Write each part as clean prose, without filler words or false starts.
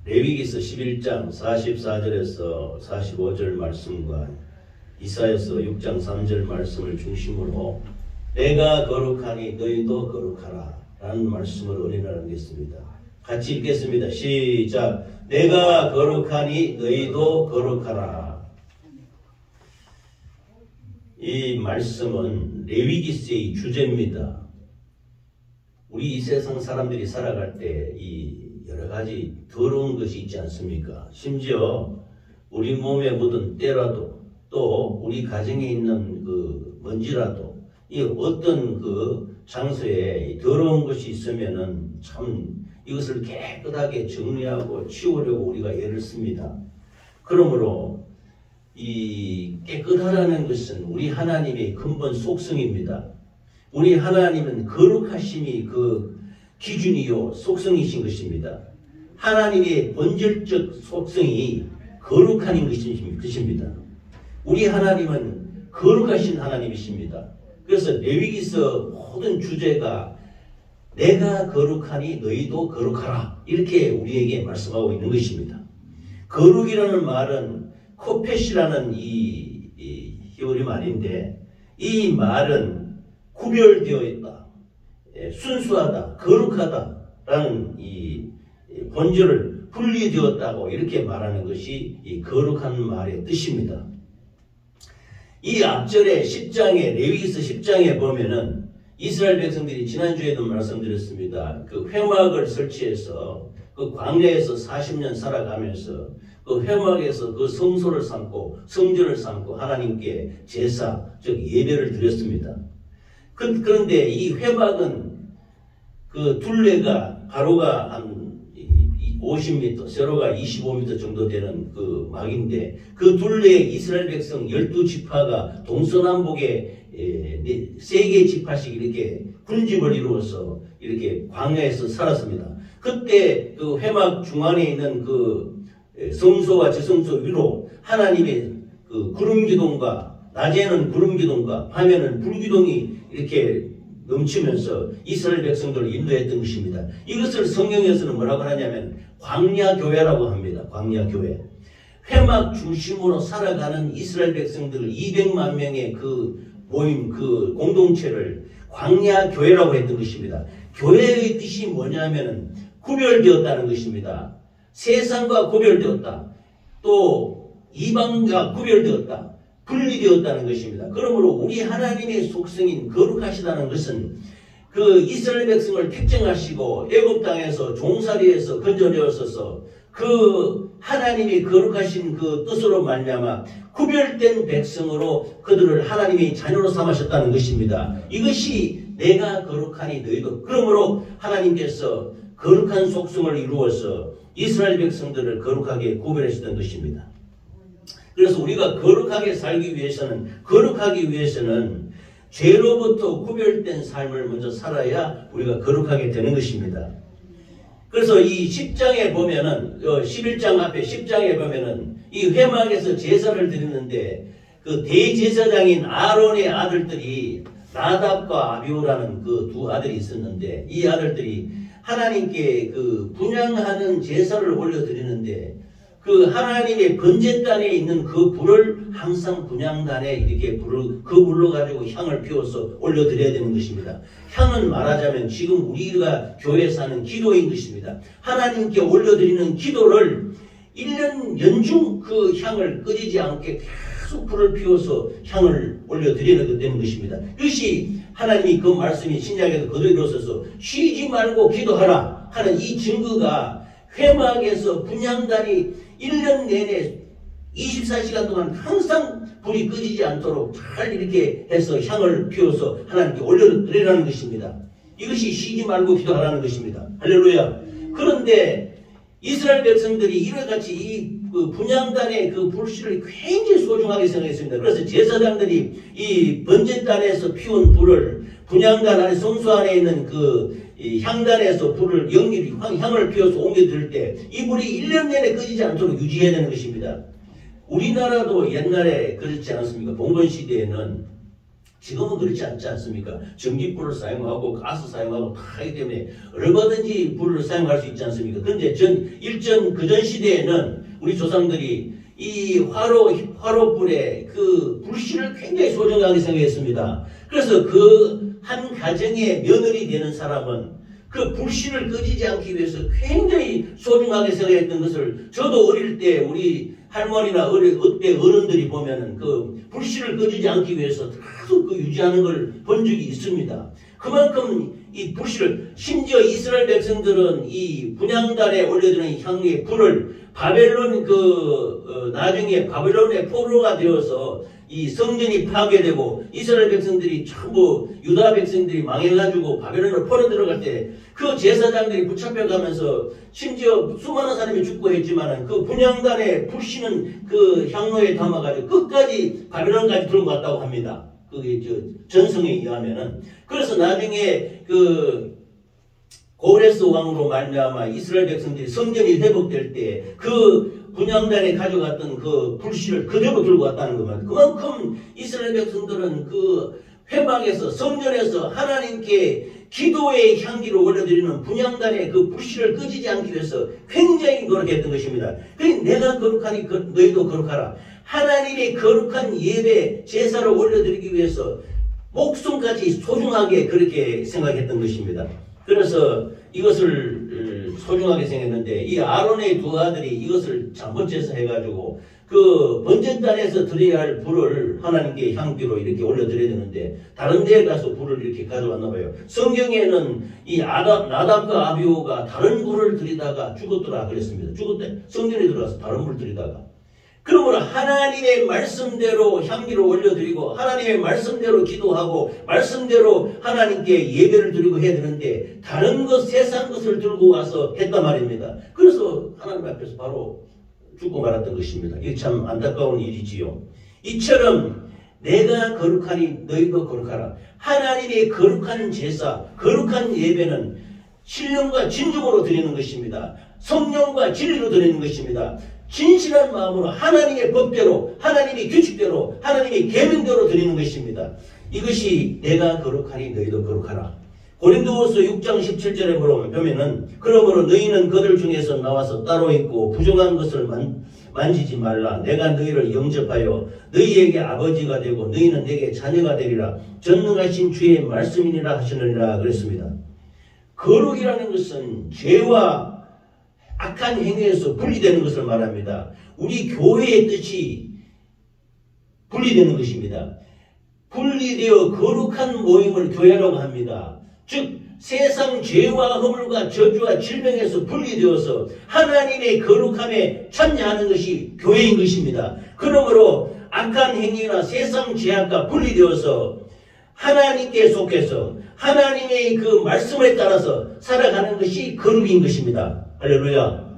레위기서 11장 44절에서 45절 말씀과 이사야서 6장 3절 말씀을 중심으로 내가 거룩하니 너희도 거룩하라 라는 말씀을 은혜나누겠습니다. 같이 읽겠습니다. 시작. 내가 거룩하니 너희도 거룩하라. 이 말씀은 레위기서의 주제입니다. 우리 이 세상 사람들이 살아갈 때 이 여러 가지 더러운 것이 있지 않습니까? 심지어 우리 몸에 묻은 때라도 또 우리 가정에 있는 그 먼지라도 이 어떤 그 장소에 더러운 것이 있으면은 참 이것을 깨끗하게 정리하고 치우려고 우리가 애를 씁니다. 그러므로 이 깨끗하다는 것은 우리 하나님의 근본 속성입니다. 우리 하나님은 거룩하심이 그 기준이요 속성이신 것입니다. 하나님의 본질적 속성이 거룩한 것입니다. 우리 하나님은 거룩하신 하나님이십니다. 그래서 레위기서 모든 주제가 내가 거룩하니 너희도 거룩하라 이렇게 우리에게 말씀하고 있는 것입니다. 거룩이라는 말은 코펫이라는 이 히브리 말인데 이 말은 구별되어 있다, 순수하다, 거룩하다라는 이 본질을 분리되었다고 이렇게 말하는 것이 이 거룩한 말의 뜻입니다. 이 앞절에 10장에 레위기서 10장에 보면은 이스라엘 백성들이 지난주에도 말씀드렸습니다. 그 회막을 설치해서 그 광야에서 40년 살아가면서 그 회막에서 그 성소를 삼고 성전을 삼고 하나님께 제사 즉 예배를 드렸습니다. 그런데 이 회막은 그 둘레가 가로가 한 50m, 세로가 25m 정도 되는 그 막인데 그 둘레에 이스라엘 백성 12지파가 동서남북에 3개의 지파씩 이렇게 군집을 이루어서 이렇게 광야에서 살았습니다. 그때 그 회막 중앙에 있는 그 성소와 지성소 위로 하나님의 그 구름기둥과 낮에는 구름기둥과 밤에는 불기둥이 이렇게 넘치면서 이스라엘 백성들을 인도했던 것입니다. 이것을 성경에서는 뭐라고 하냐면 광야교회라고 합니다. 광야교회. 회막 중심으로 살아가는 이스라엘 백성들 200만 명의 그 모임, 그 공동체를 광야교회라고 했던 것입니다. 교회의 뜻이 뭐냐면은 구별되었다는 것입니다. 세상과 구별되었다. 또 이방과 구별되었다. 분리되었다는 것입니다. 그러므로 우리 하나님의 속성인 거룩하시다는 것은 그 이스라엘 백성을 택정하시고 애굽 땅에서 종살이에서 건져내었어서 그 하나님이 거룩하신 그 뜻으로 말미암아 구별된 백성으로 그들을 하나님의 자녀로 삼으셨다는 것입니다. 이것이 내가 거룩하니 너희도. 그러므로 하나님께서 거룩한 속성을 이루어서 이스라엘 백성들을 거룩하게 구별하셨던 것입니다. 그래서 우리가 거룩하게 살기 위해서는 죄로부터 구별된 삶을 먼저 살아야 우리가 거룩하게 되는 것입니다. 그래서 이 10장에 보면은 11장 앞에 10장에 보면은 이 회막에서 제사를 드리는데 그 대제사장인 아론의 아들들이 나답과 아비후라는 그 두 아들이 있었는데 이 아들들이 하나님께 그 분향하는 제사를 올려드리는데 그 하나님의 번제단에 있는 그 불을 항상 분향단에 이렇게 그 불로 가지고 향을 피워서 올려드려야 되는 것입니다. 향은 말하자면 지금 우리가 교회에서 하는 기도인 것입니다. 하나님께 올려드리는 기도를 1년 연중 그 향을 끄지지 않게 계속 불을 피워서 향을 올려드리는 것입니다. 이것이 하나님이 그 말씀이 신약에도 그대로 이루어져서 쉬지 말고 기도하라 하는 이 증거가 회막에서 분향단이 1년 내내 24시간 동안 항상 불이 꺼지지 않도록 잘 이렇게 해서 향을 피워서 하나님께 올려드리라는 것입니다. 이것이 쉬지 말고 기도하라는 것입니다. 할렐루야. 그런데 이스라엘 백성들이 이와같이 이 분향단의 그 불씨를 굉장히 소중하게 생각했습니다. 그래서 제사장들이 이 번제단에서 피운 불을 분향단 안에 성소 안에 있는 이 향단에서 불을 연기를 향을 피워서 옮겨드릴 때 이 불이 1년 내내 꺼지지 않도록 유지해야 되는 것입니다. 우리나라도 옛날에 그렇지 않았습니까? 봉건 시대에는 지금은 그렇지 않지 않습니까? 전기불을 사용하고 가스 사용하고 다 하기 때문에 얼마든지 불을 사용할 수 있지 않습니까? 그런데 그전 시대에는 우리 조상들이 이 화로불에 그 불씨를 굉장히 소중하게 생각했습니다. 그래서 그 한 가정의 며느리 되는 사람은 그 불씨를 꺼지지 않기 위해서 굉장히 소중하게 생각했던 것을 저도 어릴 때 우리 할머니나 어때 어른들이 보면은 그 불씨를 꺼지지 않기 위해서 계속 그 유지하는 걸 본 적이 있습니다. 그만큼 이 불씨를 심지어 이스라엘 백성들은 이 분향단에 올려드는 향의 불을 바벨론 나중에 바벨론의 포로가 되어서 이 성전이 파괴되고 이스라엘 백성들이 전부 유다 백성들이 망해가지고 바벨론으로 포로 들어갈 때 그 제사장들이 붙잡혀가면서 심지어 수많은 사람이 죽고 했지만은 그 분향단에 불씨는 그 향로에 담아가지고 끝까지 바벨론까지 들고 갔다고 합니다. 그게 전성에 의하면은. 그래서 나중에 그 고레스 왕으로 말미암아 이스라엘 백성들이 성전이 회복될 때 그 분향단에 가져갔던 그 불씨를 그대로 들고 왔다는 겁니다. 그만큼 이스라엘 백성들은 그 회막에서 성전에서 하나님께 기도의 향기를 올려드리는 분향단의 그 불씨를 꺼지지 않기 위해서 굉장히 노력했던 것입니다. 그러니 내가 거룩하니 너희도 거룩하라. 하나님의 거룩한 예배 제사를 올려드리기 위해서 목숨까지 소중하게 그렇게 생각했던 것입니다. 그래서 이것을 소중하게 생각했는데 이 아론의 두 아들이 이것을 잘못해서 해가지고 그 번제단에서 드려야 할 불을 하나님께 향기로 이렇게 올려드려야 되는데 다른 데에 가서 불을 이렇게 가져왔나 봐요. 성경에는 이 나답과 아비후가 다른 불을 드리다가 죽었더라 그랬습니다. 죽었대. 성전에 들어가서 다른 불을 드리다가. 그러므로 하나님의 말씀대로 향기를 올려드리고 하나님의 말씀대로 기도하고 말씀대로 하나님께 예배를 드리고 해야 되는데 다른 것 세상 것을 들고 와서 했단 말입니다. 그래서 하나님 앞에서 바로 죽고 말았던 것입니다. 이게 참 안타까운 일이지요. 이처럼 내가 거룩하니 너희도 거룩하라. 하나님의 거룩한 제사, 거룩한 예배는 신령과 진정으로 드리는 것입니다. 성령과 진리로 드리는 것입니다. 진실한 마음으로 하나님의 법대로 하나님의 규칙대로 하나님의 계명대로 드리는 것입니다. 이것이 내가 거룩하니 너희도 거룩하라. 고린도후서 6장 17절에 보면은 그러므로 너희는 그들 중에서 나와서 따로 있고 부정한 것을 만지지 말라. 내가 너희를 영접하여 너희에게 아버지가 되고 너희는 내게 자녀가 되리라. 전능하신 주의 말씀이니라 하시느니라 그랬습니다. 거룩이라는 것은 죄와 악한 행위에서 분리되는 것을 말합니다. 우리 교회의 뜻이 분리되는 것입니다. 분리되어 거룩한 모임을 교회라고 합니다. 즉 세상 죄와 허물과 저주와 질병에서 분리되어서 하나님의 거룩함에 참여하는 것이 교회인 것입니다. 그러므로 악한 행위나 세상 죄악과 분리되어서 하나님께 속해서 하나님의 그 말씀에 따라서 살아가는 것이 거룩인 것입니다. 할렐루야.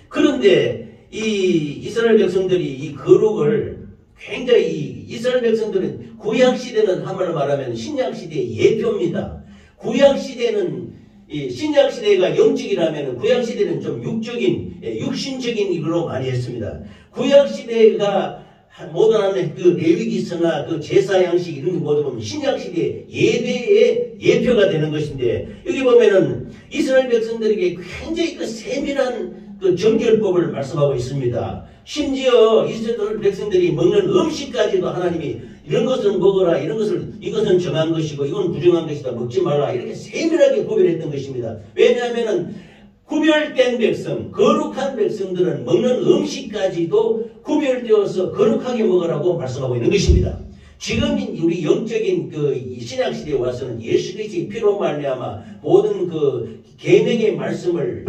그런데 이 이스라엘 백성들이 이 거룩을 굉장히 이스라엘 백성들은 구약시대는 한말로 말하면 신약시대의 예표입니다. 구약시대는 신약시대가 영적이라면 구약시대는 좀 육신적인 일로 많이 했습니다. 구약시대가 모든 그 레위기서나 그 제사 양식 이런 거 모두 보면 신약시대 예배의 예표가 되는 것인데 여기 보면은 이스라엘 백성들에게 굉장히 그 세밀한 그 정결법을 말씀하고 있습니다. 심지어 이스라엘 백성들이 먹는 음식까지도 하나님이 이런 것은 먹어라, 이것은 정한 것이고 이건 부정한 것이다, 먹지 말라 이렇게 세밀하게 구별했던 것입니다. 왜냐하면은 구별된 백성, 거룩한 백성들은 먹는 음식까지도 구별되어서 거룩하게 먹으라고 말씀하고 있는 것입니다. 지금 우리 영적인 그 신약시대에 와서는 예수 그리스도의 피로 말미암아 모든 그 계명의 말씀을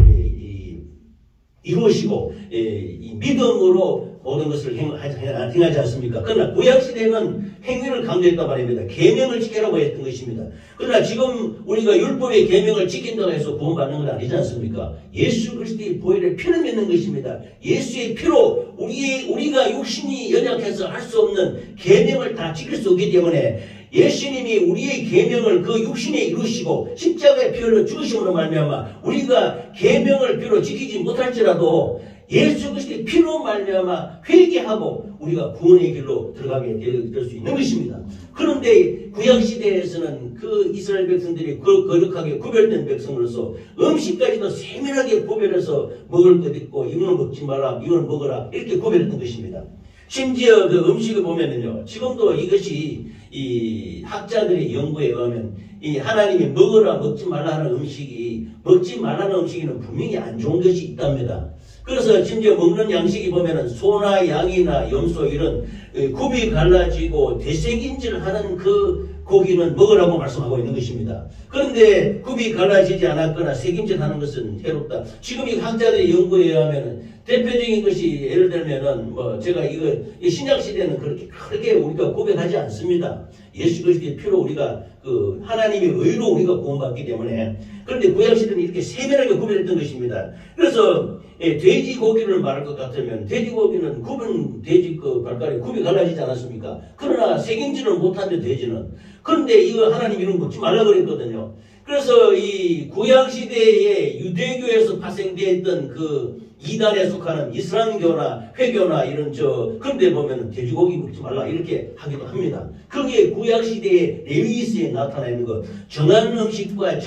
이루시고 이 믿음으로 모든 것을 행하지 않습니까? 그러나 구약시대는 행위를 강조했단 말입니다. 계명을 지키라고 했던 것입니다. 그러나 지금 우리가 율법의 계명을 지킨다고 해서 구원받는 건 아니지 않습니까? 예수 그리스도의 보혈의 피를 믿는 것입니다. 예수의 피로 우리가 육신이 연약해서 할 수 없는 계명을 다 지킬 수 없기 때문에 예수님이 우리의 계명을 그 육신에 이루시고 십자가의 피로 죽으심으로 말미암아 우리가 계명을 피로 지키지 못할지라도 예수 그리스도의 피로 말미암아 회개하고 우리가 구원의 길로 들어가게 될 수 있는 것입니다. 그런데 구약시대에서는 그 이스라엘 백성들이 거룩하게 구별된 백성으로서 음식까지도 세밀하게 구별해서 먹을 것 있고 이거는 먹지 마라, 이거는 먹어라 이렇게 구별했던 것입니다. 심지어 그 음식을 보면은요, 지금도 이것이 이 학자들의 연구에 의하면 이 하나님이 먹으라 먹지 말라 하는 음식이 먹지 말라는 음식에는 분명히 안 좋은 것이 있답니다. 그래서 심지어 먹는 양식이 보면은 소나 양이나 염소 이런 굽이 갈라지고 되새김질하는 그 고기는 먹으라고 말씀하고 있는 것입니다. 그런데 굽이 갈라지지 않았거나 새김질하는 것은 해롭다. 지금 이 학자들의 연구에 의하면은 대표적인 것이 예를 들면은 뭐 제가 이거 신약 시대는 그렇게 우리가 고백하지 않습니다. 예수 그리스도의 피로 우리가 그 하나님의 의로 우리가 구원받기 때문에. 그런데 구약 시대는 이렇게 세밀하게 구별했던 것입니다. 그래서 돼지고기를 말할 것 같으면 돼지고기는 굽은 돼지 그 발가락에 굽이 갈라지지 않았습니까? 그러나 새김질을 못한대 돼지는. 그런데 이거 하나님 이런 거 먹지 말라 그랬거든요. 그래서 이 구약 시대에 유대교에서 파생되었던 그 이단에 속하는 이슬람교나 회교나 이런 그런데 보면은 돼지고기 먹지 말라 이렇게 하기도 합니다. 그게 구약 시대의 레위기서에 나타나 있는 것, 정한 음식과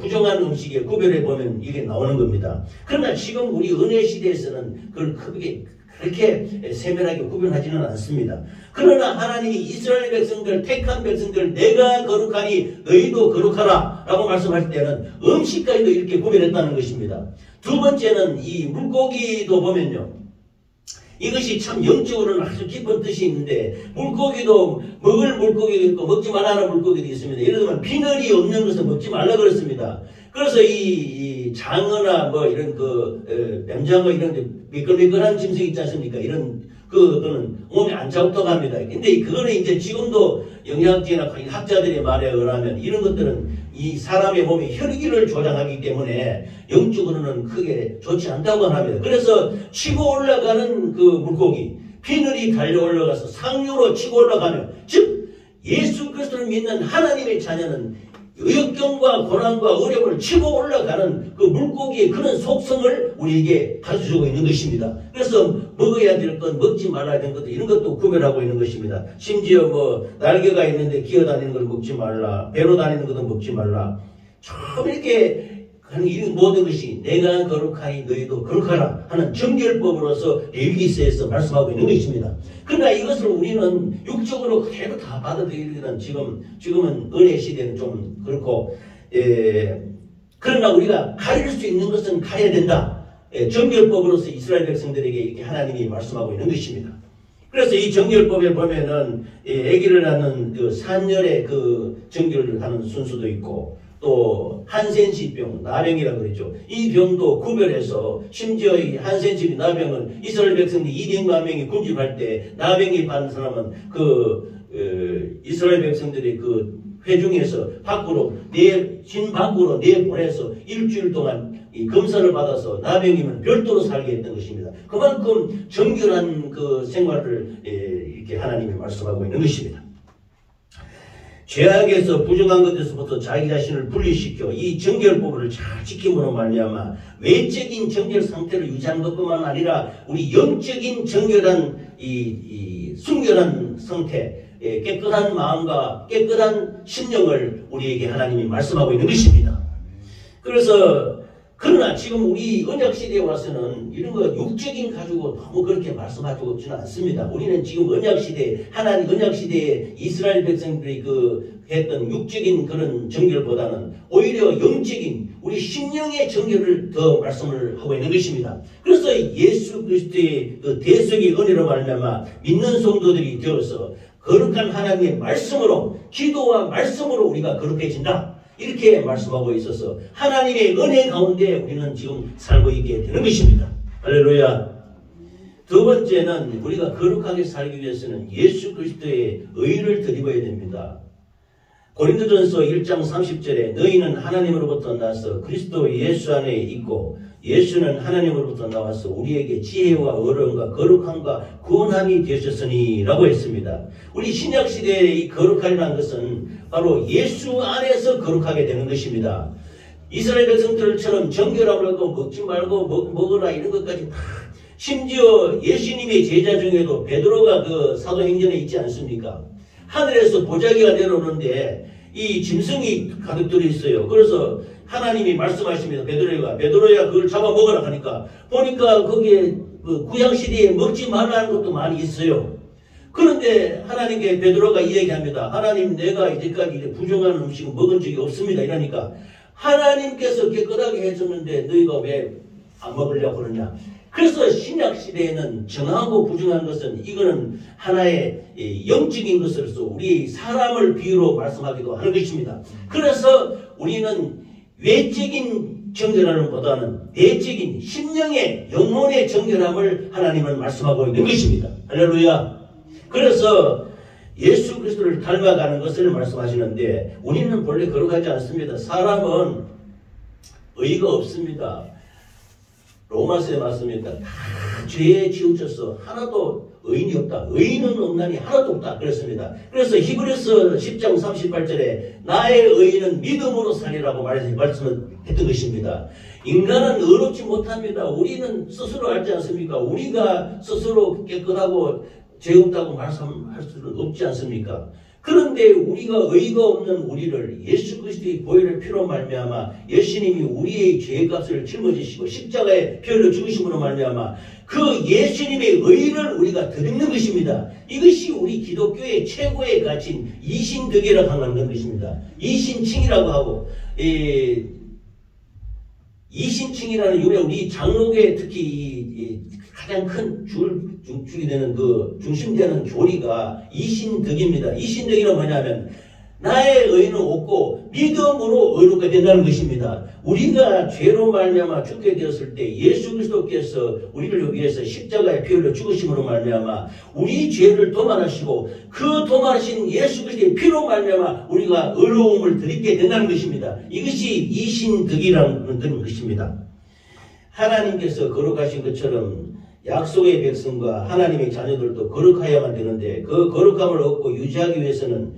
부정한 음식의 구별해 보면 이게 나오는 겁니다. 그러나 지금 우리 은혜 시대에서는 그걸 크게 그렇게 세밀하게 구별하지는 않습니다. 그러나 하나님이 이스라엘 백성들, 택한 백성들, 내가 거룩하니 너희도 거룩하라 라고 말씀할 때는 음식까지도 이렇게 구별했다는 것입니다. 두 번째는 이 물고기도 보면요, 이것이 참 영적으로는 아주 깊은 뜻이 있는데, 물고기도 먹을 물고기도 있고 먹지 말라는 물고기도 있습니다. 예를 들면 비늘이 없는 것은 먹지 말라 그랬습니다. 그래서 이 장어나 뭐 이런 뱀장어 이런 미끌미끌한 짐승 있지 않습니까? 이런 그거는 몸에 안 좋다고 합니다. 근데 그거는 이제 지금도 영양학자나 학자들의 말에 의하면 이런 것들은 이 사람의 몸에 혈기를 조장하기 때문에 영적으로는 크게 좋지 않다고 합니다. 그래서 치고 올라가는 그 물고기, 비늘이 달려 올라가서 상류로 치고 올라가면, 즉 예수 그리스도를 믿는 하나님의 자녀는 역경과 고난과 어려움을 치고 올라가는 그 물고기의 그런 속성을 우리에게 가르쳐주고 있는 것입니다. 그래서 먹어야 될 것, 먹지 말아야 될 것, 이런 것도 구별하고 있는 것입니다. 심지어 뭐 날개가 있는데 기어다니는 걸 먹지 말라, 배로 다니는 것도 먹지 말라. 참 이렇게 하는 이 모든 것이 내가 거룩하니 너희도 거룩하라 하는 정결법으로서 레위기서에서 말씀하고 있는 것입니다. 그러나 이것을 우리는 육적으로 그대로 다 받아들이기는 지금은 은혜 시대는 좀 그렇고, 그러나 우리가 가릴 수 있는 것은 가려야 된다. 정결법으로서 이스라엘 백성들에게 이렇게 하나님이 말씀하고 있는 것입니다. 그래서 이 정결법에 보면은 아기를 낳는 그 산열의 그 정결을 하는 순수도 있고, 또 한센시병, 나병이라고 그랬죠. 이 병도 구별해서, 심지어 이 한센시 나병은 이스라엘 백성들이 200만 명이 군집할 때 나병이 받은 사람은 이스라엘 백성들이 그 회중에서 밖으로 진 밖으로 내보내서 일주일 동안 이 검사를 받아서 나병이면 별도로 살게 했던 것입니다. 그만큼 정결한 그 생활을 이렇게 하나님이 말씀하고 있는 것입니다. 죄악에서 부정한 것에서부터 자기 자신을 분리시켜 이 정결법을 잘 지킴으로 말미암아 외적인 정결 상태를 유지하는 것뿐만 아니라 우리 영적인 정결한 이 순결한 상태, 깨끗한 마음과 깨끗한 심령을 우리에게 하나님이 말씀하고 있는 것입니다. 그러나 지금 우리 언약시대에 와서는 이런 거 육적인 가지고 너무 그렇게 말씀하고 있지는 않습니다. 우리는 지금 언약시대에, 하나님 언약시대에 이스라엘 백성들이 했던 육적인 그런 정결보다는 오히려 영적인 우리 심령의 정결을 더 말씀을 하고 있는 것입니다. 그래서 예수 그리스도의 그 대속의 은혜로 말미암아 믿는 성도들이 되어서 거룩한 하나님의 말씀으로, 기도와 말씀으로 우리가 거룩해진다. 이렇게 말씀하고 있어서 하나님의 은혜 가운데 우리는 지금 살고 있게 되는 것입니다. 할렐루야. 두 번째는 우리가 거룩하게 살기 위해서는 예수 그리스도의 의를 드리고야 됩니다. 고린도전서 1장 30절에 너희는 하나님으로부터 나서 그리스도 예수 안에 있고 예수는 하나님으로부터 나와서 우리에게 지혜와 어려움과 거룩함과 구원함이 되셨으니 라고 했습니다. 우리 신약시대의 이 거룩함이라는 것은 바로 예수 안에서 거룩하게 되는 것입니다. 이스라엘 백성들처럼 정결함을 하고 먹지 말고 먹어라 이런 것까지 다 심지어 예수님의 제자 중에도 베드로가 그 사도행전에 있지 않습니까? 하늘에서 보자기가 내려오는데 이 짐승이 가득 들어있어요. 그래서 하나님이 말씀하십니다. 베드로야 그걸 잡아먹으라 하니까 보니까 거기에 그 구약시대에 먹지 말라는 것도 많이 있어요. 그런데 하나님께 베드로가 이야기합니다. 하나님, 내가 이제까지 부정한 음식을 먹은 적이 없습니다. 이러니까 하나님께서 깨끗하게 해줬는데 너희가 왜 안 먹으려고 그러냐. 그래서 신약시대에는 정하고 부정한 것은 이거는 하나의 영적인 것으로서 우리 사람을 비유로 말씀하기도 하는 것입니다. 그래서 우리는 외적인 정결함보다는 내적인 심령의 영혼의 정결함을 하나님은 말씀하고 있는 것입니다. 할렐루야. 그래서 예수 그리스도를 닮아가는 것을 말씀하시는데 우리는 본래 거룩하지 않습니다. 사람은 의가 없습니다. 로마서에 맞습니다. 다 죄에 치우쳐서 하나도 의인이 없다. 의인은 없나니 하나도 없다. 그랬습니다. 그래서 히브리서 10장 38절에 나의 의인은 믿음으로 살리라고 말씀했던 것입니다. 인간은 의롭지 못합니다. 우리는 스스로 알지 않습니까? 우리가 스스로 깨끗하고 죄 없다고 말씀할 수는 없지 않습니까? 그런데 우리가 의가 없는 우리를 예수 그리스도의 보혈의 피로 말미암아 예수님이 우리의 죄값을 짊어지시고 십자가에 피 흘려 죽으심으로 말미암아 그 예수님의 의를 우리가 덧입는 것입니다. 이것이 우리 기독교의 최고의 가치인 이신덕이라고 하는 것입니다. 이신칭이라고 하고 이신칭이라는 이유에 우리 장로교에 특히 가장 큰 줄이 되는 그 중심되는 교리가 이신덕입니다. 이신덕이란 뭐냐면 나의 의는 없고 믿음으로 의롭게 된다는 것입니다. 우리가 죄로 말미암아 죽게 되었을 때 예수 그리스도께서 우리를 위해서 십자가에 피 흘려 죽으심으로 말미암아 우리 죄를 도말하시고 그 도말하신 예수 그리스도의 피로 말미암아 우리가 의로움을 드리게 된다는 것입니다. 이것이 이신덕이라는 것입니다. 하나님께서 거룩하신 것처럼 약속의 백성과 하나님의 자녀들도 거룩하여야만 되는데 그 거룩함을 얻고 유지하기 위해서는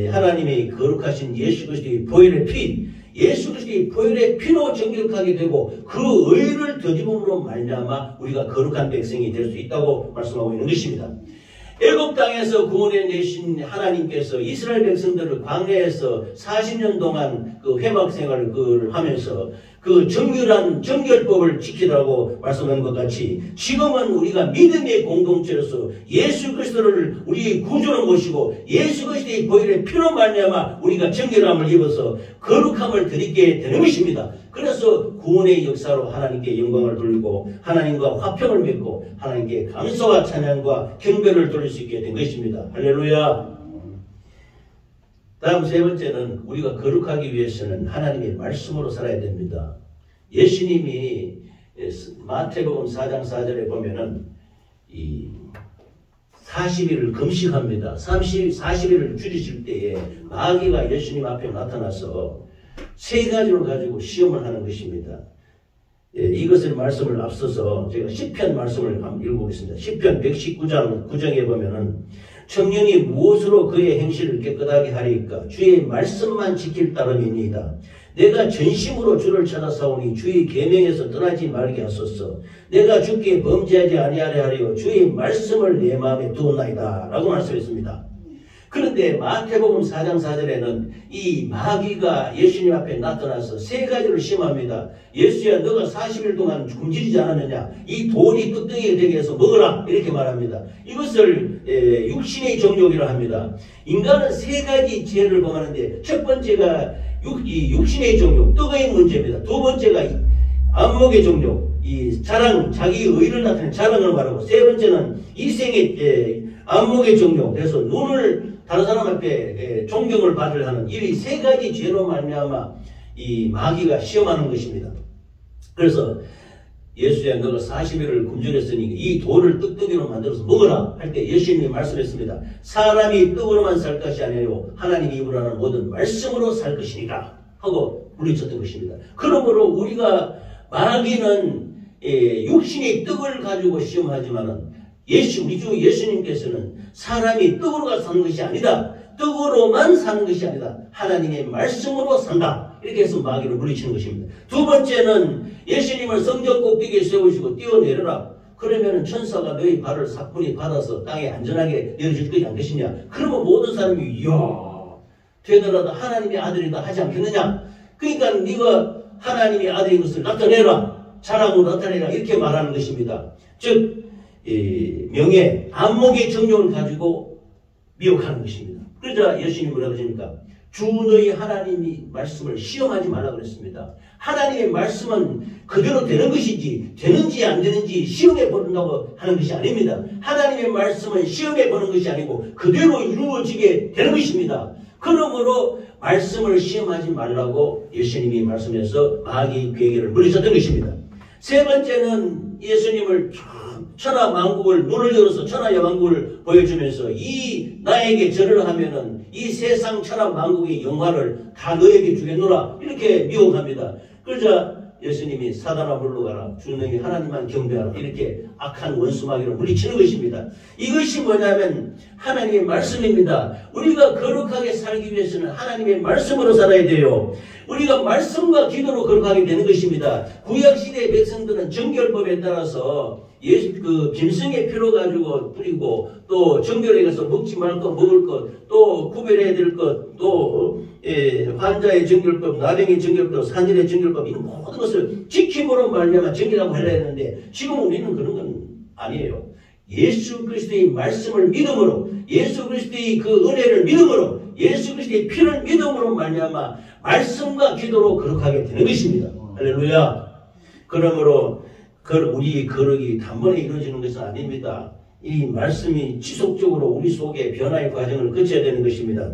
하나님의 거룩하신 예수 그리스도의 보혈의 피, 예수 그리스도의 보혈의 피로 정결하게 되고 그 의를 더듬음으로 말미암아 우리가 거룩한 백성이 될 수 있다고 말씀하고 있는 것입니다. 애굽 땅에서 구원해 내신 하나님께서 이스라엘 백성들을 광야에서 40년 동안 그 회막 생활을 하면서 그 정결한 정결법을 지키라고 말씀한 것 같이 지금은 우리가 믿음의 공동체로서 예수 그리스도를 우리의 구주로 모시고 예수 그리스도의 보혈의 피로 말미암아 우리가 정결함을 입어서 거룩함을 드리게 되는 것입니다. 그래서 구원의 역사로 하나님께 영광을 돌리고 하나님과 화평을 맺고 하나님께 감사와 찬양과 경배를 돌릴 수 있게 된 것입니다. 할렐루야. 다음 세 번째는 우리가 거룩하기 위해서는 하나님의 말씀으로 살아야 됩니다. 예수님이 마태복음 4장 4절에 보면은 이 40일을 금식합니다. 40일을 줄이실 때에 마귀가 예수님 앞에 나타나서 세 가지를 가지고 시험을 하는 것입니다. 이것을 말씀을 앞서서 제가 시편 말씀을 한번 읽어보겠습니다. 시편 119장 9장에 보면은 청년이 무엇으로 그의 행실을 깨끗하게 하리까? 주의 말씀만 지킬 따름이니이다. 내가 전심으로 주를 찾아사오니 주의 계명에서 떠나지 말게 하소서. 내가 주께 범죄하지 아니하려 하리요 주의 말씀을 내 마음에 두었나이다 라고 말씀했습니다. 그런데 마태복음 4장 4절에는 이 마귀가 예수님 앞에 나타나서 세 가지를 시험합니다. 예수야, 너가 40일 동안 굶주리지 않았느냐? 이 돌이 뚝뚝이게 되게 해서 먹으라 이렇게 말합니다. 이것을 육신의 정욕이라 합니다. 인간은 세 가지 죄를 범하는데 첫 번째가 육신의 정욕, 떡의 문제입니다. 두 번째가 안목의 정욕, 이 자랑, 자기 의를 나타내는 자랑을 말하고, 세 번째는 이생의 안목의 정욕, 그래서 눈을 다른 사람 앞에 존경을 받으려 하는 이 세 가지 죄로 말미암아 이 마귀가 시험하는 것입니다. 그래서 예수야, 너가 40일을 굶주렸으니 이 돌을 떡떡이로 만들어서 먹어라 할 때 예수님이 말씀했습니다. 사람이 떡으로만 살 것이 아니요 하나님이 입으로 하는 모든 말씀으로 살 것이니라 하고 물리쳤던 것입니다. 그러므로 우리가 마귀는 육신의 떡을 가지고 시험하지만은 우리 주 예수님께서는 사람이 떡으로 사는 것이 아니다. 떡으로만 사는 것이 아니다. 하나님의 말씀으로 산다. 이렇게 해서 마귀를 물리치는 것입니다. 두 번째는 예수님을 성전 꼭대기에 세우시고 뛰어내려라. 그러면은 천사가 너희 발을 사뿐히 받아서 땅에 안전하게 내려줄 것이 안 것이냐? 그러면 모든 사람이 이야 되더라도 하나님의 아들이다 하지 않겠느냐? 그러니까 네가 하나님의 아들인 것을 나타내라. 자랑으로 나타내라. 이렇게 말하는 것입니다. 즉 명예, 안목의 정욕을 가지고 미혹하는 것입니다. 그러자 예수님이 뭐라고 하십니까? 주 너희 하나님이 말씀을 시험하지 말라 그랬습니다. 하나님의 말씀은 그대로 되는 것이지 되는지 안 되는지 시험해 보는다고 하는 것이 아닙니다. 하나님의 말씀은 시험해 보는 것이 아니고 그대로 이루어지게 되는 것입니다. 그러므로 말씀을 시험하지 말라고 예수님이 말씀해서 마귀의 괴계를 물리쳤던 것입니다. 세 번째는 예수님을 천하 만국을 눈을 열어서 천하 만국을 보여주면서 이 나에게 절을 하면은 이 세상 천하 만국의 영화를 다 너에게 주겠노라 이렇게 미혹합니다. 그러자 예수님이 사단아 물러가라 주 너희 하나님만 경배하라 이렇게 악한 원수마귀를 물리치는 것입니다. 이것이 뭐냐면 하나님의 말씀입니다. 우리가 거룩하게 살기 위해서는 하나님의 말씀으로 살아야 돼요. 우리가 말씀과 기도로 거룩하게 되는 것입니다. 구약시대의 백성들은 정결법에 따라서 짐승의 피로 가지고 뿌리고 또 정결에 가서 먹지 말 것 먹을 것 또 구별해야 될 것 또 환자의 정결법, 나병의 정결법, 산질의 정결법 이런 모든 것을 지킴으로 말미암아 정결하고 하려 했는데 지금 우리는 그런 건 아니에요. 예수 그리스도의 말씀을 믿음으로 예수 그리스도의 그 은혜를 믿음으로 예수 그리스도의 피를 믿음으로 말미암아 말씀과 기도로 거룩하게 되는 것입니다. 할렐루야. 그러므로 우리 거룩이 단번에 이루어지는 것은 아닙니다. 이 말씀이 지속적으로 우리 속에 변화의 과정을 거쳐야 되는 것입니다.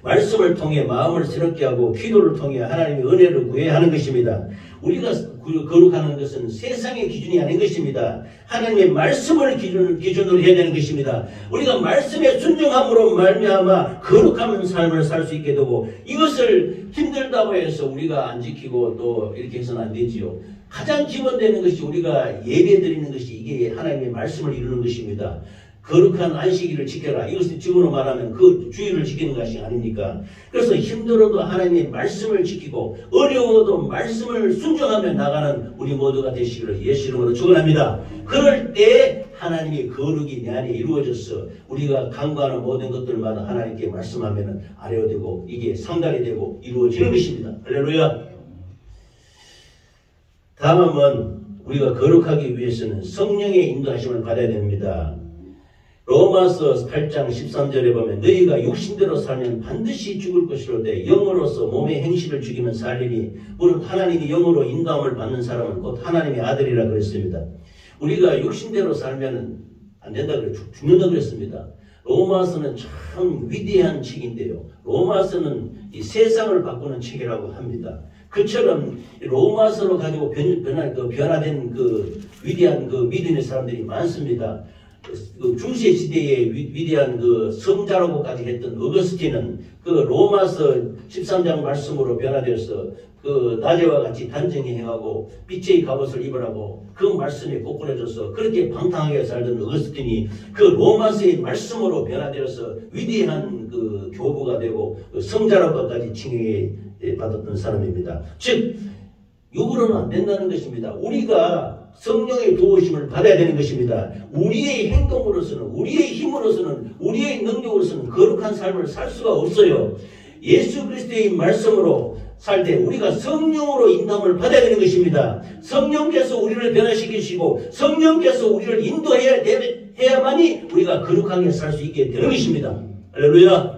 말씀을 통해 마음을 새롭게 하고 기도를 통해 하나님의 은혜를 구해야 하는 것입니다. 우리가 거룩하는 것은 세상의 기준이 아닌 것입니다. 하나님의 말씀을 기준으로 해야 되는 것입니다. 우리가 말씀에 순종함으로 말미암아 거룩한 삶을 살 수 있게 되고 이것을 힘들다고 해서 우리가 안 지키고 또 이렇게 해서는 안 되지요. 가장 기본되는 것이 우리가 예배 드리는 것이 이게 하나님의 말씀을 이루는 것입니다. 거룩한 안식일을 지켜라. 이것을 지금으로 말하면 그 주의를 지키는 것이 아닙니까? 그래서 힘들어도 하나님의 말씀을 지키고 어려워도 말씀을 순종하며 나가는 우리 모두가 되시기를 예수 이름으로 축원합니다. 그럴 때 하나님의 거룩이 내 안에 이루어져서 우리가 간구하는 모든 것들마다 하나님께 말씀하면 아뢰어되고 이게 상달이 되고 이루어지는 것입니다. 할렐루야. 다음은 우리가 거룩하기 위해서는 성령의 인도하심을 받아야 됩니다. 로마서 8장 13절에 보면 너희가 육신대로 살면 반드시 죽을 것이로되 영으로서 몸의 행실을 죽이면 살리니 무릇 하나님이 영으로 인도함을 받는 사람은 곧 하나님의 아들이라 그랬습니다. 우리가 육신대로 살면 안 된다 그래 죽는다 그랬습니다. 로마서는 참 위대한 책인데요. 로마서는 이 세상을 바꾸는 책이라고 합니다. 그처럼 로마서로 가지고 변화된 그 위대한 그 믿음의 사람들이 많습니다. 중세 시대의 위대한 그 성자라고까지 했던 어거스틴은 그 로마서 13장 말씀으로 변화되어서 그 낮에와 같이 단정히 행하고 빛의 갑옷을 입으라고 그 말씀에 꼬꾸라져서 그렇게 방탕하게 살던 어거스틴이 그 로마서의 말씀으로 변화되어서 위대한 그 교부가 되고 그 성자라고까지 칭해 받았던 사람입니다. 즉 욕으로는 안 된다는 것입니다. 우리가 성령의 도우심을 받아야 되는 것입니다. 우리의 행동으로서는 우리의 힘으로서는 우리의 능력으로서는 거룩한 삶을 살 수가 없어요. 예수 그리스도의 말씀으로 살 때 우리가 성령으로 인도함을 받아야 되는 것입니다. 성령께서 우리를 변화시키시고 성령께서 우리를 인도해야만이 우리가 거룩하게 살 수 있게 되는 것입니다. 할렐루야.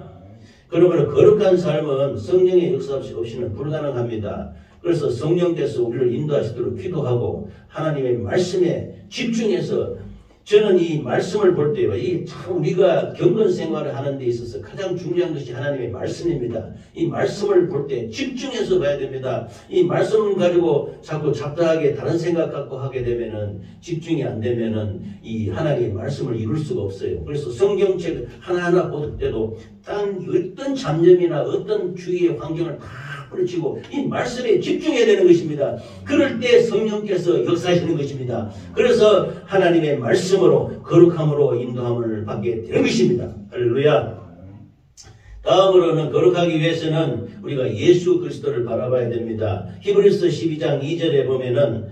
그러므로 거룩한 삶은 성령의 역사 없이는 불가능합니다. 그래서 성령께서 우리를 인도하시도록 기도하고 하나님의 말씀에 집중해서 저는 이 말씀을 볼 때요. 이 참 우리가 경건 생활을 하는 데 있어서 가장 중요한 것이 하나님의 말씀입니다. 이 말씀을 볼 때 집중해서 봐야 됩니다. 이 말씀을 가지고 자꾸 잡다하게 다른 생각 갖고 하게 되면은 집중이 안 되면은 이 하나님의 말씀을 이룰 수가 없어요. 그래서 성경책 하나하나 볼 때도 어떤 잡념이나 어떤 주위의 환경을 다 부딪히고 이 말씀에 집중해야 되는 것입니다. 그럴 때 성령께서 역사하시는 것입니다. 그래서 하나님의 말씀으로 거룩함으로 인도함을 받게 되는 것입니다. 할렐루야. 다음으로는 거룩하기 위해서는 우리가 예수 그리스도를 바라봐야 됩니다. 히브리서 12장 2절에 보면은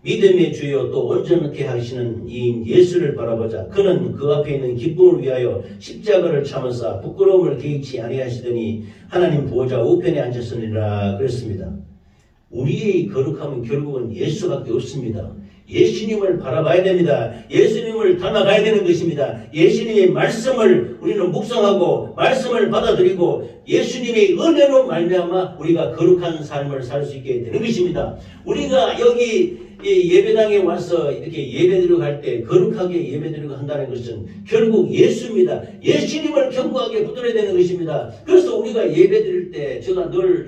믿음의 주요 또 온전하게 하시는 이 예수를 바라보자. 그는 그 앞에 있는 기쁨을 위하여 십자가를 참으사 부끄러움을 개의치 아니하시더니 하나님 보호자 우편에 앉았으니라 그랬습니다. 우리의 거룩함은 결국은 예수밖에 없습니다. 예수님을 바라봐야 됩니다. 예수님을 닮아가야 되는 것입니다. 예수님의 말씀을 우리는 묵상하고 말씀을 받아들이고 예수님의 은혜로 말미암아 우리가 거룩한 삶을 살 수 있게 되는 것입니다. 우리가 여기 예배당에 와서 이렇게 예배드리고 할 때 거룩하게 예배드리고 한다는 것은 결국 예수입니다. 예수님을 견고하게 붙들어야 되는 것입니다. 그래서 우리가 예배드릴 때 제가 늘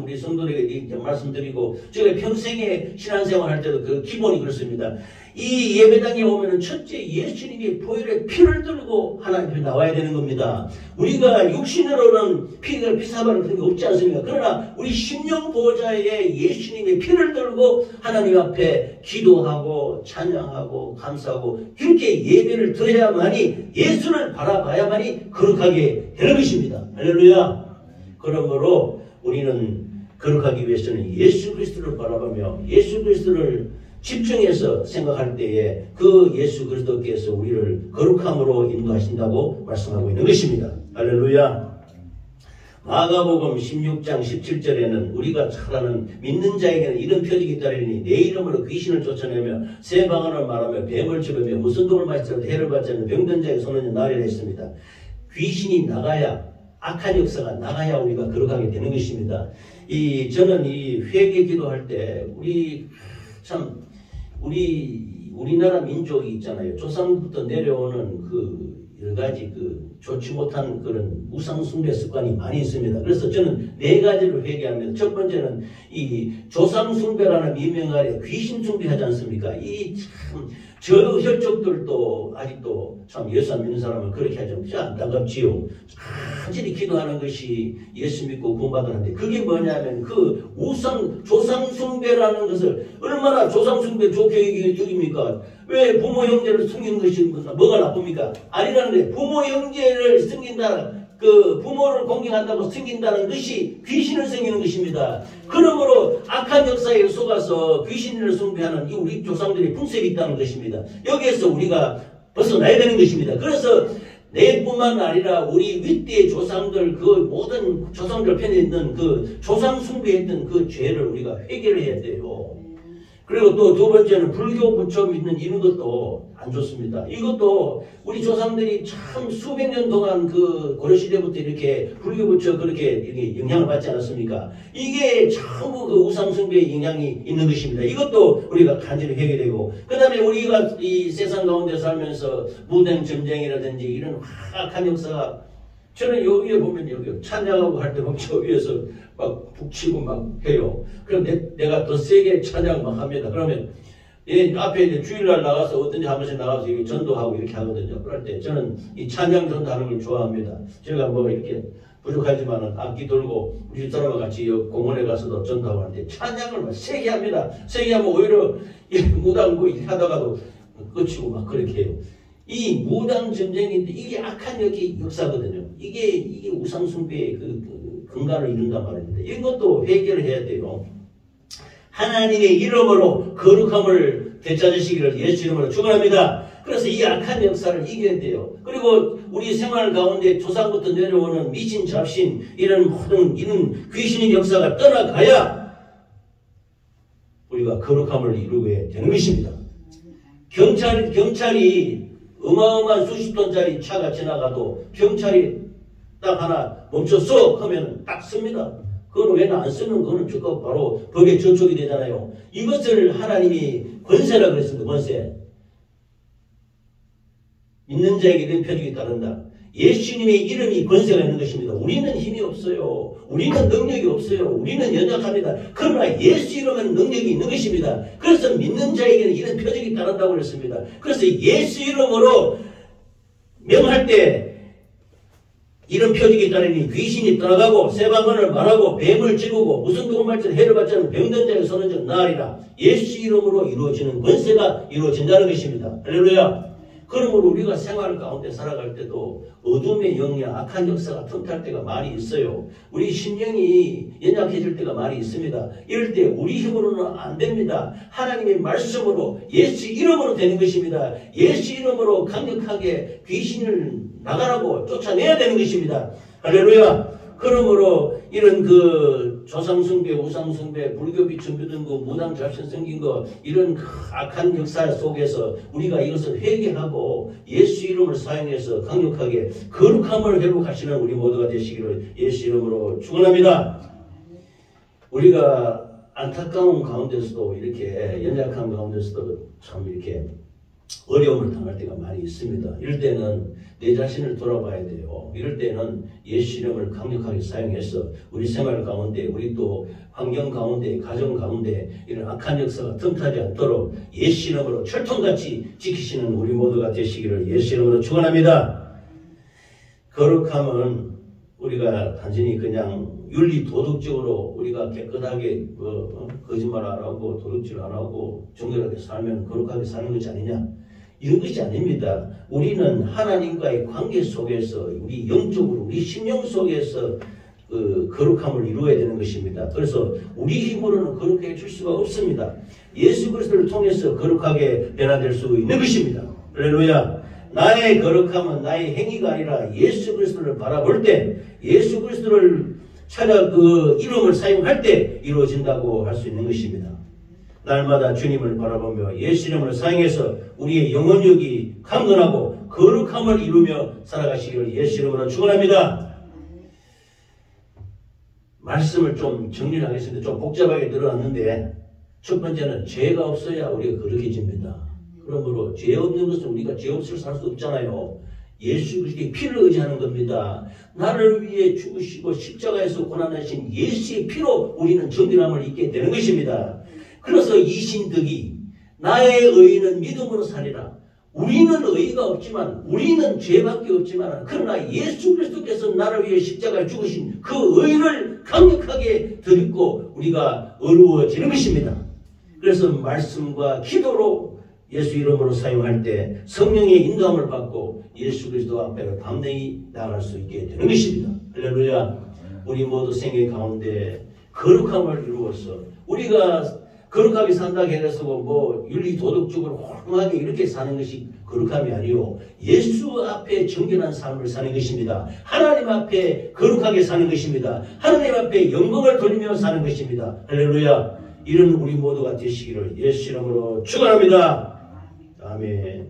우리 성도들에게 말씀드리고 제가 평생에 신앙생활 할 때도 그 기본이 그렇습니다. 이 예배당에 오면은 첫째 예수님이 보혈의 피를 들고 하나님 앞에 나와야 되는 겁니다. 우리가 육신으로는 피사바는 그런 게 없지 않습니까? 그러나 우리 심령 보호자의 예수님의 피를 들고 하나님 앞에 기도하고 찬양하고 감사하고 그렇게 예배를 드려야만이 예수를 바라봐야만이 거룩하게 되는 것입니다. 할렐루야. 그러므로 우리는 거룩하기 위해서는 예수 그리스도를 바라보며 예수 그리스도를 집중해서 생각할 때에 그 예수 그리스도께서 우리를 거룩함으로 인도하신다고 말씀하고 있는 것입니다. 할렐루야. 마가복음 16장 17절에는 우리가 잘 아는 믿는 자에게는 이런 표적이 있다리니 내 이름으로 귀신을 쫓아내며 새 방언을 말하며 뱀을 집으며 무슨 독을 마시더라도 해를 받지 않는 병든 자의 손은 나리라 했습니다. 귀신이 나가야 악한 역사가 나가야 우리가 거룩하게 되는 것입니다. 저는 이 회개 기도할 때 우리나라 민족이 있잖아요. 조상부터 내려오는 그 여러 가지 좋지 못한 그런 우상숭배 습관이 많이 있습니다. 그래서 저는 4가지를 회개합니다. 첫 번째는 이 조상숭배라는 미명 아래 귀신숭배하지 않습니까? 저 혈족들도 아직도 참 예수 안 믿는 사람은 그렇게 하죠. 진짜 안타깝지요. 간절히 기도하는 것이 예수 믿고 구원받았는데 그게 뭐냐면 그 조상숭배라는 것을 얼마나 조상숭배 좋게 여깁니까? 왜 부모 형제를 숨기는 것이 뭐가 나쁩니까? 아니라는데 부모 형제를 숨긴다. 그 부모를 공경한다고 숨긴다는 것이 귀신을 섬기는 것입니다. 그러므로 악한 역사에 속아서 귀신을 숭배하는 우리 조상들이 풍습이 있다는 것입니다. 여기에서 우리가 벗어나야 되는 것입니다. 그래서 내뿐만 아니라 우리 윗대 조상들 그 모든 조상들 편에 있는 그 조상 숭배했던 그 죄를 우리가 회개를 해야 돼요. 그리고 또 두 번째는 불교 부처 믿는 이런 것도 안 좋습니다. 이것도 우리 조상들이 참 수백 년 동안 그 고려시대부터 이렇게 불교 부처 그렇게 영향을 받지 않았습니까? 이게 전부 그 우상숭배의 영향이 있는 것입니다. 이것도 우리가 간절히 회개되고, 그 다음에 우리가 이 세상 가운데 살면서 무당 점쟁이라든지 이런 악한 역사가, 저는 여기에 보면 여기 찬양하고 할 때 보면 저 위에서 막 북치고 막 해요. 그럼 내가 더 세게 찬양 막 합니다. 그러면 앞에 이제 주일날 나가서 어떤지 한 번씩 나가서 여기 전도하고 이렇게 하거든요. 그럴 때 저는 이 찬양 전도하는 걸 좋아합니다. 제가 뭐 이렇게 부족하지만은 악기 들고 우리 사람과 같이 공원에 가서도 전도하고 하는데 찬양을 막 세게 합니다. 세게 하면 오히려 무당 뭐 이렇게 하다가도 끝이고 막 그렇게 해요. 이 무당 전쟁인데 이게 악한 역사거든요. 이게 우상숭배의 그 근간을 이룬단 말입니다. 이것도 해결을 해야 돼요. 하나님의 이름으로 거룩함을 되찾으시기를 예수 이름으로 축원합니다. 그래서 이 악한 역사를 이겨야 돼요. 그리고 우리 생활 가운데 조상부터 내려오는 미신, 잡신 이런 모든 이런 귀신의 역사가 떠나가야 우리가 거룩함을 이루게 되는 것입니다. 경찰이 어마어마한 수십 톤짜리 차가 지나가도 경찰이 딱 하나 멈췄어 하면 딱 씁니다. 그걸 왜 안 쓰는 거는 저거 바로 법에 저촉이 되잖아요. 이것을 하나님이 권세라 그랬습니다. 권세. 믿는 자에게 이런 표적이 따른다. 예수님의 이름이 권세가 있는 것입니다. 우리는 힘이 없어요. 우리는 능력이 없어요. 우리는 연약합니다. 그러나 예수 이름은 능력이 있는 것입니다. 그래서 믿는 자에게는 이런 표적이 따른다고 그랬습니다. 그래서 예수 이름으로 명할 때 이런 표적이 따르니 귀신이 떠나가고 새방언을 말하고 뱀을 집고 무슨 도움말처럼 해를 받지 않는 병든 자의 손은 나으리라. 예수 이름으로 이루어지는 권세가 이루어진다는 것입니다. 할렐루야. 그러므로 우리가 생활 가운데 살아갈 때도 어둠의 영향, 악한 역사가 틈탈 때가 많이 있어요. 우리 심령이 연약해질 때가 많이 있습니다. 이럴 때 우리 힘으로는 안 됩니다. 하나님의 말씀으로 예수 이름으로 되는 것입니다. 예수 이름으로 강력하게 귀신을 나가라고 쫓아내야 되는 것입니다. 할렐루야. 그러므로 이런 조상숭배, 우상숭배, 불교 비천 믿은 거, 무당 잡신 생긴 거, 이런 악한 역사 속에서 우리가 이것을 회개하고 예수 이름을 사용해서 강력하게 거룩함을 회복하시는 우리 모두가 되시기를 예수 이름으로 축원합니다. 우리가 안타까운 가운데서도 이렇게 연약한 가운데서도 참 이렇게 어려움을 당할 때가 많이 있습니다. 이럴 때는 내 자신을 돌아봐야 돼요. 이럴 때는 예수 이름을 강력하게 사용해서 우리 생활 가운데, 우리 또 환경 가운데, 가정 가운데 이런 악한 역사가 틈타지 않도록 예수 이름으로 철통같이 지키시는 우리 모두가 되시기를 예수 이름으로 축원합니다. 거룩함은 우리가 단순히 그냥 윤리 도덕적으로 우리가 깨끗하게 거짓말 안 하고 도둑질 안 하고 정결하게 살면 거룩하게 사는 것이 아니냐, 이런 것이 아닙니다. 우리는 하나님과의 관계 속에서 우리 영적으로 우리 심령 속에서 거룩함을 이루어야 되는 것입니다. 그래서 우리 힘으로는 거룩하게 해줄 수가 없습니다. 예수 그리스도를 통해서 거룩하게 변화될 수 있는 것입니다. 할렐루야. 나의 거룩함은 나의 행위가 아니라 예수 그리스도를 바라볼 때, 예수 그리스도를 찾아 이름을 사용할 때 이루어진다고 할 수 있는 것입니다. 날마다 주님을 바라보며 예수 이름을 사용해서 우리의 영혼력이 강건하고 거룩함을 이루며 살아가시기를 예수 이름으로 축원합니다. 말씀을 좀 정리를 하겠습니다. 좀 복잡하게 늘어났는데, 첫 번째는 죄가 없어야 우리가 거룩해집니다. 그러므로 죄 없는 것은 우리가 죄 없을 살 수 없잖아요. 예수 그리스도의 피를 의지하는 겁니다. 나를 위해 죽으시고 십자가에서 고난하신 예수의 피로 우리는 정결함을 입게 되는 것입니다. 그래서 이신득이 나의 의는 믿음으로 살리라. 우리는 의가 없지만, 우리는 죄밖에 없지만, 그러나 예수 그리스도께서 나를 위해 십자가에 죽으신 그 의를 강력하게 드리고 우리가 어려워지는 것입니다. 그래서 말씀과 기도로 예수 이름으로 사용할 때 성령의 인도함을 받고 예수 그리스도 앞에 담대히 나아갈 수 있게 되는 것입니다. 할렐루야. 우리 모두 생애 가운데 거룩함을 이루어서 우리가 거룩하게 산다고 해서 윤리 도덕적으로 훌륭하게 이렇게 사는 것이 거룩함이 아니요, 예수 앞에 정결한 삶을 사는 것입니다. 하나님 앞에 거룩하게 사는 것입니다. 하나님 앞에 영광을 돌리며 사는 것입니다. 할렐루야. 이런 우리 모두가 되시기를 예수 이름으로 축원합니다. 아멘.